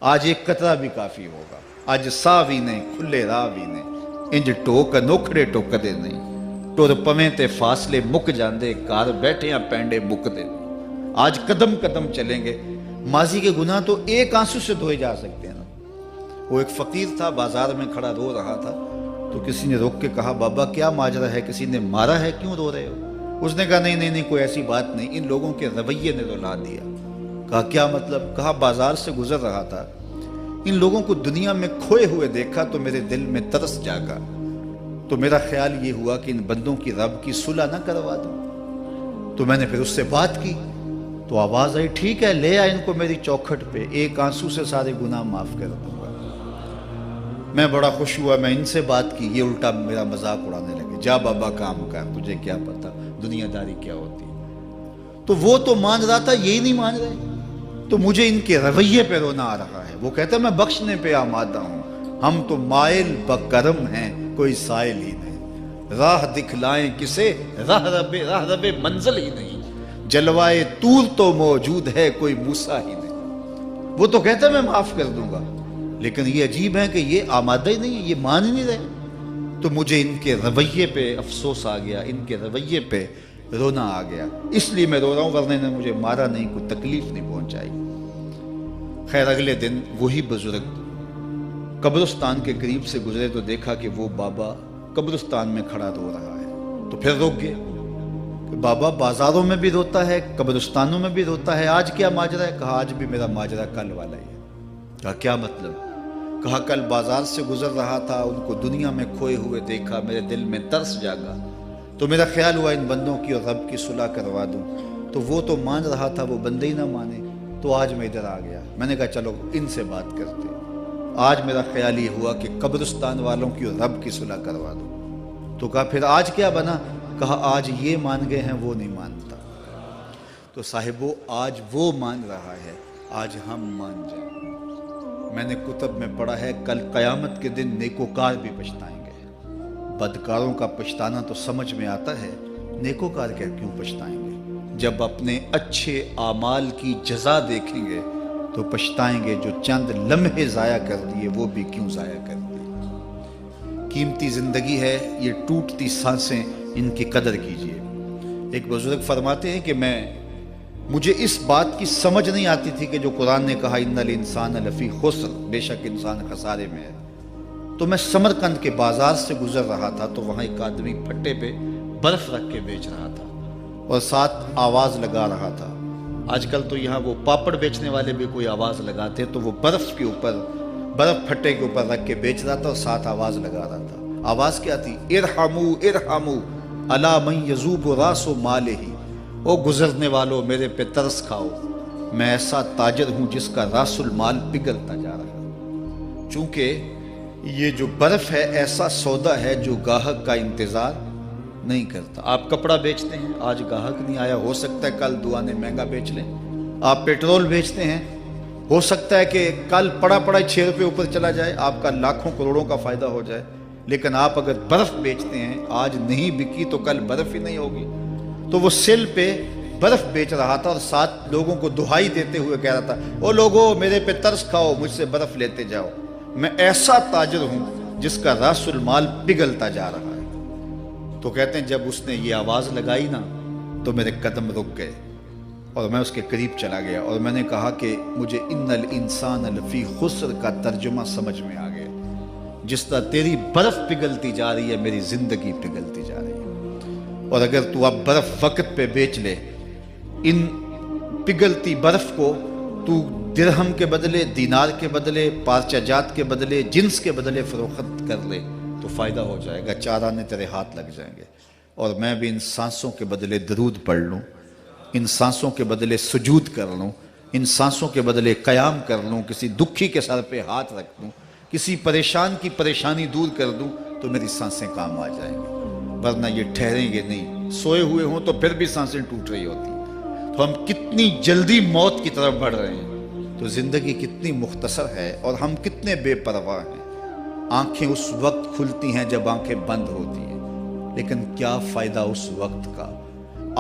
آج ایک قطرہ بھی کافی ہوگا، اج ساہ بھی نہیں کھلے راہ بھی نہیں، انج ٹوک انوکھڑے ٹوکدے نہیں، ٹر پویں تے فاصلے مک جاندے، گھر بیٹھے پینڈے مکدے نہیں۔ آج قدم قدم چلیں گے، ماضی کے گناہ تو ایک آنسو سے دھوئے جا سکتے ہیں نا۔ وہ ایک فقیر تھا، بازار میں کھڑا رو رہا تھا، تو کسی نے روک کے کہا بابا کیا ماجرا ہے، کسی نے مارا ہے، کیوں رو رہے ہو؟ اس نے کہا نہیں کوئی ایسی بات نہیں، ان لوگوں کے رویے نے رلا دیا۔ کہا کیا مطلب؟ کہا بازار سے گزر رہا تھا، ان لوگوں کو دنیا میں کھوئے ہوئے دیکھا تو میرے دل میں ترس جاگا، تو میرا خیال یہ ہوا کہ ان بندوں کی رب کی صلح نہ کروا دوں۔ تو میں نے پھر اس سے بات کی، تو آواز آئی ٹھیک ہے لے آ ان کو میری چوکھٹ پہ، ایک آنسو سے سارے گناہ معاف کر دوں گا۔ میں بڑا خوش ہوا، میں ان سے بات کی، یہ الٹا میرا مذاق اڑانے لگے، جا بابا کام کر، تجھے کیا پتا دنیا داری کیا ہوتی ہے۔ تو وہ تو مان رہا تھا، یہی نہیں مان رہے، تو مجھے ان کے رویے پہ رونا آ رہا ہے۔ وہ کہتا ہے میں بخشنے پہ آمادہ ہوں، ہم تو مائل بکرم ہیں، کوئی سائل ہی نہیں، راہ دکھلائیں کسے، راہ رب منزل ہی نہیں، جلوائے طور تو موجود ہے، کوئی موسیٰ ہی نہیں۔ وہ تو کہتا ہے میں معاف کر دوں گا، لیکن یہ عجیب ہے کہ یہ آمادہ ہی نہیں ہے، یہ مان ہی نہیں رہے۔ تو مجھے ان کے رویے پہ افسوس آ گیا، ان کے رویے پہ رونا آ گیا، اس لیے میں رو رہا ہوں، ورنہ نے مجھے مارا نہیں، کوئی تکلیف نہیں پہنچائی۔ خیر اگلے دن وہی بزرگ قبرستان کے قریب سے گزرے تو دیکھا کہ وہ بابا قبرستان میں کھڑا رو رہا ہے، تو پھر رک گئے کہ بابا بازاروں میں بھی روتا ہے، قبرستانوں میں بھی روتا ہے، آج کیا ماجرا ہے؟ کہا آج بھی میرا ماجرا کل والا ہی ہے۔ کہا کیا مطلب؟ کہا کل بازار سے گزر رہا تھا، ان کو دنیا میں کھوئے ہوئے دیکھا، میرے دل میں ترس جاگا، تو میرا خیال ہوا ان بندوں کی اور رب کی صلح کروا دوں، تو وہ تو مان رہا تھا، وہ بندے ہی نہ مانے، تو آج میں ادھر آ گیا۔ میں نے کہا چلو ان سے بات کرتے، آج میرا خیال یہ ہوا کہ قبرستان والوں کی اور رب کی صلح کروا دوں۔ تو کہا پھر آج کیا بنا؟ کہا آج یہ مان گئے ہیں، وہ نہیں مانتا۔ تو صاحبو آج وہ مان رہا ہے، آج ہم مان جائیں۔ میں نے کتب میں پڑھا ہے کل قیامت کے دن نیکوکار بھی پچھتائیں گے۔ بدکاروں کا پچھتانا تو سمجھ میں آتا ہے، نیکوکار کیوں پچھتائیں گے؟ جب اپنے اچھے اعمال کی جزا دیکھیں گے تو پچھتائیں گے، جو چند لمحے ضائع کر دیے وہ بھی کیوں ضائع کر دیے۔ قیمتی زندگی ہے، یہ ٹوٹتی سانسیں، ان کی قدر کیجیے۔ ایک بزرگ فرماتے ہیں کہ مجھے اس بات کی سمجھ نہیں آتی تھی کہ جو قرآن نے کہا ان الانسان لفی خسر، بے شک انسان خسارے میں ہے، تو میں سمرقند کے بازار سے گزر رہا تھا تو وہاں ایک آدمی پھٹے پہ برف رکھ کے بیچ رہا تھا اور ساتھ آواز لگا رہا تھا۔ آج کل تو یہاں وہ پاپڑ بیچنے والے بھی کوئی آواز لگاتے، تو وہ برف پھٹے کے اوپر رکھ کے بیچ رہا تھا اور ساتھ آواز لگا رہا تھا۔ آواز کیا تھی؟ ارحمو ارحمو الا من یذوب راس مالہ، او گزرنے والوں میرے پہ ترس کھاؤ، میں ایسا تاجر ہوں جس کا راس المال پگھلتا جا رہا ہے۔ چونکہ یہ جو برف ہے ایسا سودا ہے جو گاہک کا انتظار نہیں کرتا۔ آپ کپڑا بیچتے ہیں، آج گاہک نہیں آیا، ہو سکتا ہے کل دعانے مہنگا بیچ لیں۔ آپ پیٹرول بیچتے ہیں، ہو سکتا ہے کہ کل پڑا 6 روپے اوپر چلا جائے، آپ کا لاکھوں کروڑوں کا فائدہ ہو جائے۔ لیکن آپ اگر برف بیچتے ہیں، آج نہیں بکی تو کل برف ہی نہیں ہوگی۔ تو وہ سل پہ برف بیچ رہا تھا اور ساتھ لوگوں کو دہائی دیتے ہوئے کہہ رہا تھا او لوگو میرے پہ ترس کھاؤ، مجھ سے برف لیتے جاؤ، میں ایسا تاجر ہوں جس کا راس المال پگھلتا جا رہا ہے۔ تو کہتے ہیں جب اس نے یہ آواز لگائی نا تو میرے قدم رک گئے اور میں اس کے قریب چلا گیا اور میں نے کہا کہ مجھے ان الانسان لفی خسر کا ترجمہ سمجھ میں آ گیا۔ جس طرح تیری برف پگھلتی جا رہی ہے، میری زندگی پگھلتی جا رہی ہے، اور اگر تو اب برف وقت پہ بیچ لے، ان پگھلتی برف کو تو درہم کے بدلے، دینار کے بدلے، پارچہ جات کے بدلے، جنس کے بدلے فروخت کر لے تو فائدہ ہو جائے گا، 4 آنے تیرے ہاتھ لگ جائیں گے۔ اور میں بھی ان سانسوں کے بدلے درود پڑھ لوں، ان سانسوں کے بدلے سجود کر لوں، ان سانسوں کے بدلے قیام کر لوں، کسی دکھی کے سر پہ ہاتھ رکھ دوں، کسی پریشان کی پریشانی دور کر دوں تو میری سانسیں کام آ جائیں گی، ورنہ یہ ٹھہریں گے نہیں۔ سوئے ہوئے ہوں تو پھر بھی سانسیں ٹوٹ رہی ہوتی ہیں۔ تو ہم کتنی جلدی موت کی طرف بڑھ رہے ہیں، تو زندگی کتنی مختصر ہے اور ہم کتنے بے پرواہ ہیں۔ آنکھیں اس وقت کھلتی ہیں جب آنکھیں بند ہوتی ہیں، لیکن کیا فائدہ اس وقت کا؟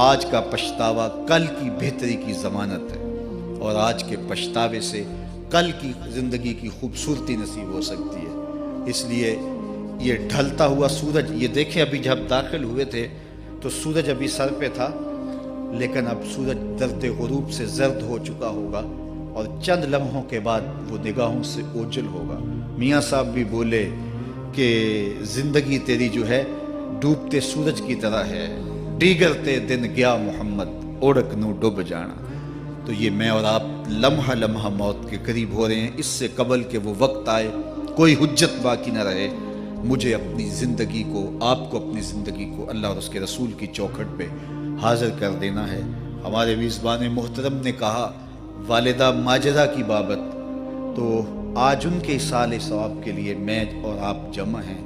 آج کا پچھتاوا کل کی بہتری کی ضمانت ہے، اور آج کے پچھتاوے سے کل کی زندگی کی خوبصورتی نصیب ہو سکتی ہے۔ اس لیے یہ ڈھلتا ہوا سورج، یہ دیکھیں ابھی جب داخل ہوئے تھے تو سورج ابھی سر پہ تھا، لیکن اب سورج درد غروب سے زرد ہو چکا ہوگا اور چند لمحوں کے بعد وہ نگاہوں سے اوجھل ہوگا۔ میاں صاحب بھی بولے کہ زندگی تیری جو ہے ڈوبتے سورج کی طرح ہے، ڈیگرتے دن گیا محمد اوڑک نو ڈوب جانا۔ تو یہ میں اور آپ لمحہ لمحہ موت کے قریب ہو رہے ہیں۔ اس سے قبل کہ وہ وقت آئے کوئی حجت باقی نہ رہے، مجھے اپنی زندگی کو، آپ کو اپنی زندگی کو اللہ اور اس کے رسول کی چوکھٹ پہ حاضر کر دینا ہے۔ ہمارے میزبان محترم نے کہا والدہ ماجدہ کی بابت، تو آج ان کے اصالِ ثواب کے لیے میں اور آپ جمع ہیں۔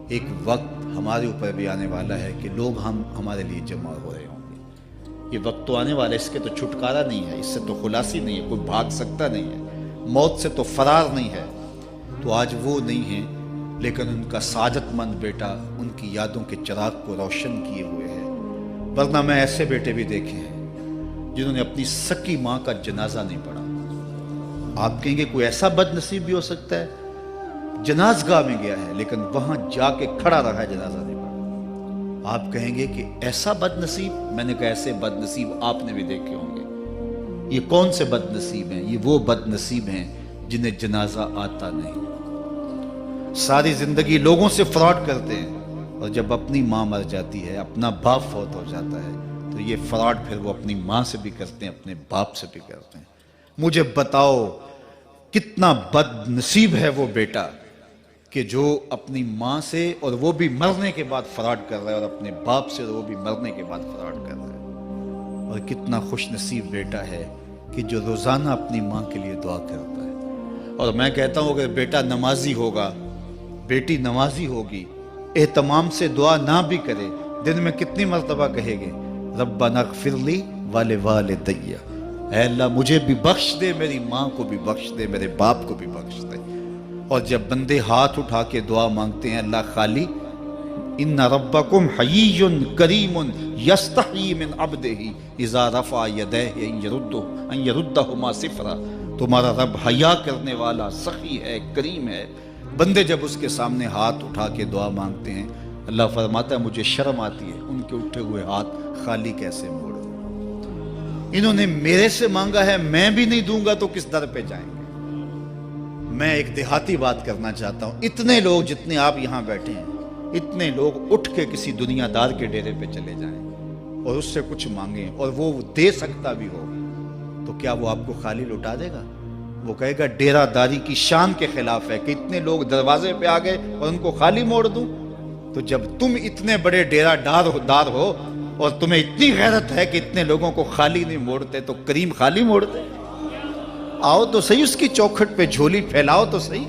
ایک وقت ہمارے اوپر بھی آنے والا ہے کہ لوگ ہمارے لیے جمع ہو رہے ہوں گے۔ یہ وقت تو آنے والا ہے، اس کے تو چھٹکارا نہیں ہے، اس سے تو خلاصی نہیں ہے، کوئی بھاگ سکتا نہیں ہے، موت سے تو فرار نہیں ہے۔ تو آج وہ نہیں ہیں، لیکن ان کا سعادت مند بیٹا ان کی یادوں کے چراغ کو روشن کیے ہوئے ہے۔ ورنہ میں ایسے بیٹے بھی دیکھے ہیں جنہوں نے اپنی سکی ماں کا جنازہ نہیں پڑھا۔ آپ کہیں گے کوئی ایسا بد نصیب بھی ہو سکتا ہے جنازگاہ میں گیا ہے لیکن وہاں جا کے کھڑا رہا ہے، جنازہ نہیں پڑھا۔ آپ کہیں گے کہ ایسا بد نصیب، میں نے کہا ایسے بد نصیب آپ نے بھی دیکھے ہوں گے۔ یہ کون سے بد نصیب ہیں؟ یہ وہ بد نصیب ہیں جنہیں جنازہ آتا نہیں، ساری زندگی لوگوں سے فراڈ کرتے ہیں، اور جب اپنی ماں مر جاتی ہے، اپنا باپ فوت ہو جاتا ہے، تو یہ فراڈ پھر وہ اپنی ماں سے بھی کرتے ہیں، اپنے باپ سے بھی کرتے ہیں۔ مجھے بتاؤ کتنا بد نصیب ہے وہ بیٹا کہ جو اپنی ماں سے، اور وہ بھی مرنے کے بعد فراڈ کر رہا ہے، اور اپنے باپ سے وہ بھی مرنے کے بعد فراڈ کر رہا ہے۔ اور کتنا خوش نصیب بیٹا ہے کہ جو روزانہ اپنی ماں کے لیے دعا کرتا ہے۔ اور میں کہتا ہوں اگر بیٹا نمازی ہوگا، بیٹی نمازی ہوگی، اہتمام سے دعا نہ بھی کرے، دن میں کتنی مرتبہ کہے گے ربنا اغفر لی ولوالدی، اے اللہ مجھے بھی بخش دے، میری ماں کو بھی بخش دے، میرے باپ کو بھی بخش دے۔ اور جب بندے ہاتھ اٹھا کے دعا مانگتے ہیں اللہ خالی ان ربکم حیی کریم یستحیی من عبدہ اذا رفع یدیہ ان یردہما صفرا، تمہارا رب حیا کرنے والا سخی ہے، کریم ہے۔ بندے جب اس کے سامنے ہاتھ اٹھا کے دعا مانگتے ہیں، اللہ فرماتا ہے مجھے شرم آتی ہے ان کے اٹھے ہوئے ہاتھ خالی کیسے موڑ دوں۔ انہوں نے میرے سے مانگا ہے، میں بھی نہیں دوں گا تو کس در پہ جائیں گے۔ میں ایک دیہاتی بات کرنا چاہتا ہوں، اتنے لوگ جتنے آپ یہاں بیٹھے ہیں، اتنے لوگ اٹھ کے کسی دنیا دار کے ڈیرے پہ چلے جائیں اور اس سے کچھ مانگیں اور وہ دے سکتا بھی ہو، تو کیا وہ آپ کو خالی لوٹا دے گا؟ وہ کہے گا ڈیرہ داری کی شان کے خلاف ہے کہ اتنے لوگ دروازے پہ آ گئے اور ان کو خالی موڑ دوں۔ تو جب تم اتنے بڑے ڈیرہ دار ہو اور تمہیں اتنی غیرت ہے کہ اتنے لوگوں کو خالی نہیں موڑتے، تو کریم خالی موڑتے؟ آؤ تو صحیح اس کی چوکھٹ پہ جھولی پھیلاؤ تو صحیح۔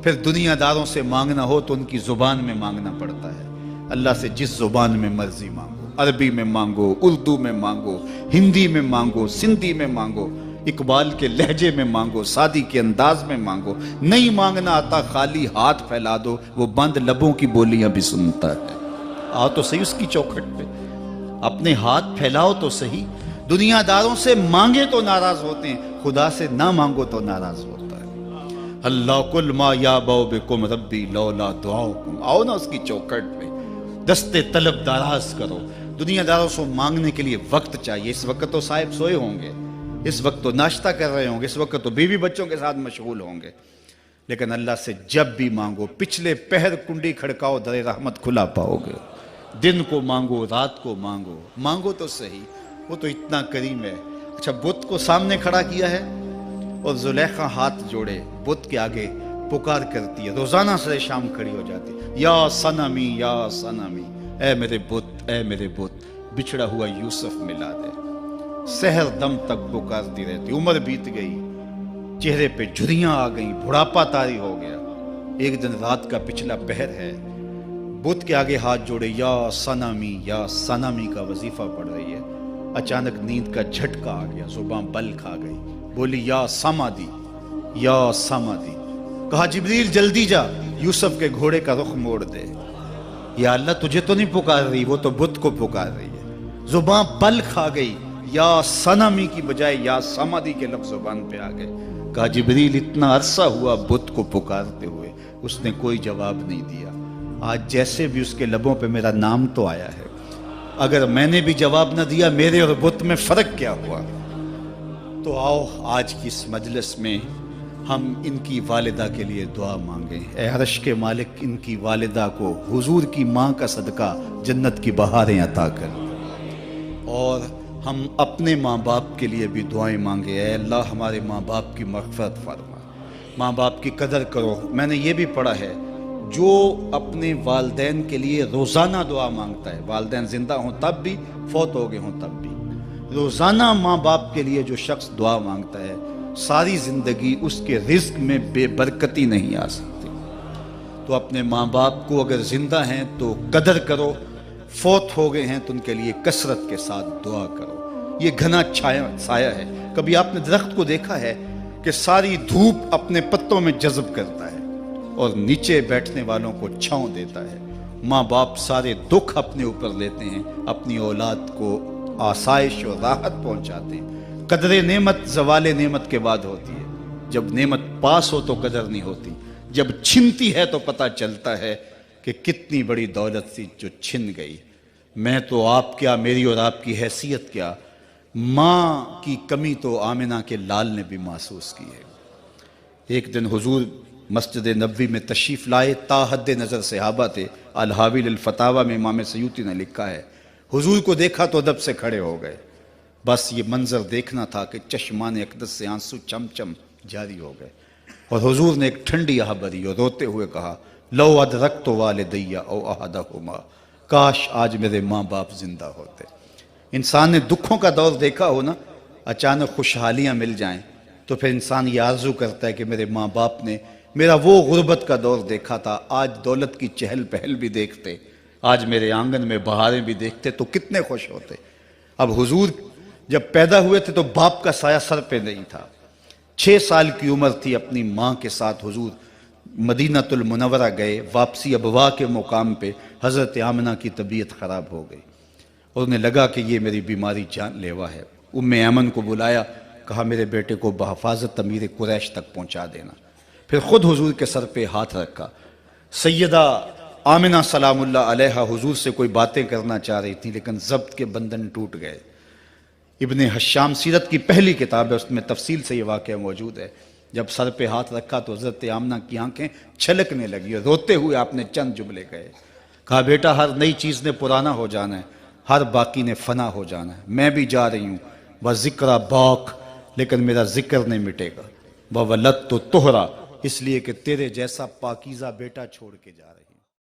پھر دنیا داروں سے مانگنا ہو تو ان کی زبان میں مانگنا پڑتا ہے۔ اللہ سے جس زبان میں مرضی مانگو، عربی میں مانگو، اردو میں مانگو، ہندی میں مانگو، سندھی میں مانگو، اقبال کے لہجے میں مانگو، سادی کے انداز میں مانگو، نہیں مانگنا آتا خالی ہاتھ پھیلا دو، وہ بند لبوں کی بولیاں بھی سنتا ہے۔ آؤ تو صحیح اس کی چوکھٹ پہ، اپنے ہاتھ پھیلاؤ تو صحیح۔ دنیا داروں سے مانگے تو ناراض ہوتے ہیں، خدا سے نہ مانگو تو ناراض ہوتا ہے۔ اللہ کل ما یابو بکم ربی لولا دعاؤکم، آؤ نا اس کی چوکھٹ پہ، دستے طلب دراز کرو۔ دنیا داروں سے مانگنے کے لیے وقت چاہیے۔ اس وقت تو صاحب سوئے ہوں گے، اس وقت تو ناشتہ کر رہے ہوں گے، اس وقت تو بیوی بچوں کے ساتھ مشغول ہوں گے، لیکن اللہ سے جب بھی مانگو، پچھلے پہر کنڈی کھڑکاؤ در رحمت کھلا پاؤ گے۔ دن کو مانگو، رات کو مانگو، مانگو تو صحیح، وہ تو اتنا کریم ہے۔ اچھا بت کو سامنے کھڑا کیا ہے اور زلیخا ہاتھ جوڑے بت کے آگے پکار کرتی ہے، روزانہ سے شام کھڑی ہو جاتی ہے، یا صنمی یا صنمی، اے میرے بت، اے میرے بت، بچھڑا ہوا یوسف ملا دے۔ سحر دم تک پکارتی رہتی، عمر بیت گئی، چہرے پہ جھریاں آ گئیں، بڑھاپا طاری ہو گیا۔ ایک دن رات کا پچھلا پہر ہے، بت کے آگے ہاتھ جوڑے یا صنمی کا وظیفہ پڑھ رہی ہے۔ اچانک نیند کا جھٹکا آ گیا، زباں بل کھا گئی، بولی یا سمادی یا سمادی۔ کہا جبریل جلدی جا، یوسف کے گھوڑے کا رخ موڑ دے۔ یا اللہ تجھے تو نہیں پکار رہی، وہ تو بت کو پکار رہی ہے۔ زباں بل کھا گئی، یا صنمی کی بجائے یا سمادی کے لفظ زبان پہ آ گئے۔ کہا جبریل اتنا عرصہ ہوا بت کو پکارتے ہوئے، اس نے کوئی جواب نہیں دیا، آج جیسے بھی اس کے لبوں پہ میرا نام تو آیا ہے، اگر میں نے بھی جواب نہ دیا میرے اور بت میں فرق کیا ہوا؟ تو آؤ آج کی اس مجلس میں ہم ان کی والدہ کے لیے دعا مانگیں۔ اے عرش کے مالک، ان کی والدہ کو حضور کی ماں کا صدقہ جنت کی بہاریں عطا کر، اور ہم اپنے ماں باپ کے لیے بھی دعائیں مانگے۔ اے اللہ ہمارے ماں باپ کی مغفرت فرما، ماں باپ کی قدر کرو۔ میں نے یہ بھی پڑھا ہے، جو اپنے والدین کے لیے روزانہ دعا مانگتا ہے، والدین زندہ ہوں تب بھی، فوت ہو گئے ہوں تب بھی، روزانہ ماں باپ کے لیے جو شخص دعا مانگتا ہے، ساری زندگی اس کے رزق میں بے برکتی نہیں آ سکتی۔ تو اپنے ماں باپ کو اگر زندہ ہیں تو قدر کرو، فوت ہو گئے ہیں تو ان کے لیے کثرت کے ساتھ دعا کرو۔ یہ گھنا سایہ ہے۔ کبھی آپ نے درخت کو دیکھا ہے کہ ساری دھوپ اپنے پتوں میں جذب کرتا ہے اور نیچے بیٹھنے والوں کو چھاؤں دیتا ہے؟ ماں باپ سارے دکھ اپنے اوپر لیتے ہیں، اپنی اولاد کو آسائش اور راحت پہنچاتے ہیں۔ قدر نعمت زوال نعمت کے بعد ہوتی ہے، جب نعمت پاس ہو تو قدر نہیں ہوتی، جب چھنتی ہے تو پتہ چلتا ہے کہ کتنی بڑی دولت تھی جو چھن گئی۔ میں تو آپ کیا، میری اور آپ کی حیثیت کیا، ماں کی کمی تو آمنہ کے لال نے بھی محسوس کی ہے۔ ایک دن حضور مسجد نبوی میں تشریف لائے، تا حد نظر صحابہ تھے۔ الحاوی للفتاوی میں امام سیوطی نے لکھا ہے، حضور کو دیکھا تو ادب سے کھڑے ہو گئے، بس یہ منظر دیکھنا تھا کہ چشمان اقدس سے آنسو چم چم جاری ہو گئے، اور حضور نے ایک ٹھنڈی آہ بھری اور روتے ہوئے کہا، لو ادرکت والدی او احدہما، کاش آج میرے ماں باپ زندہ ہوتے۔ انسان نے دکھوں کا دور دیکھا ہو نا، اچانک خوشحالیاں مل جائیں تو پھر انسان یہ آرزو کرتا ہے کہ میرے ماں باپ نے میرا وہ غربت کا دور دیکھا تھا، آج دولت کی چہل پہل بھی دیکھتے، آج میرے آنگن میں بہاریں بھی دیکھتے تو کتنے خوش ہوتے۔ اب حضور جب پیدا ہوئے تھے تو باپ کا سایہ سر پہ نہیں تھا۔ 6 سال کی عمر تھی، اپنی ماں کے ساتھ حضور مدینہ المنورہ گئے، واپسی ابوا کے مقام پہ حضرت آمنہ کی طبیعت خراب ہو گئی، اور انہیں لگا کہ یہ میری بیماری جان لیوا ہے۔ ام ایمن کو بلایا، کہا میرے بیٹے کو بحفاظت امیر قریش تک پہنچا دینا، پھر خود حضور کے سر پہ ہاتھ رکھا۔ سیدہ آمنہ سلام اللہ علیہا حضور سے کوئی باتیں کرنا چاہ رہی تھیں، لیکن ضبط کے بندھن ٹوٹ گئے۔ ابن حشام سیرت کی پہلی کتاب ہے، اس میں تفصیل سے یہ واقعہ موجود ہے۔ جب سر پہ ہاتھ رکھا تو حضرت آمنہ کی آنکھیں چھلکنے لگی اور روتے ہوئے آپ نے چند جملے کہے، کہا بیٹا ہر نئی چیز نے پرانا ہو جانا ہے، ہر باقی نے فنا ہو جانا ہے، میں بھی جا رہی ہوں، وَذِكْرَ باق، لیکن میرا ذکر نہیں مٹے گا، وَوَلَدْتُ طُہْرًا، اس لیے کہ تیرے جیسا پاکیزہ بیٹا چھوڑ کے جا رہی ہوں۔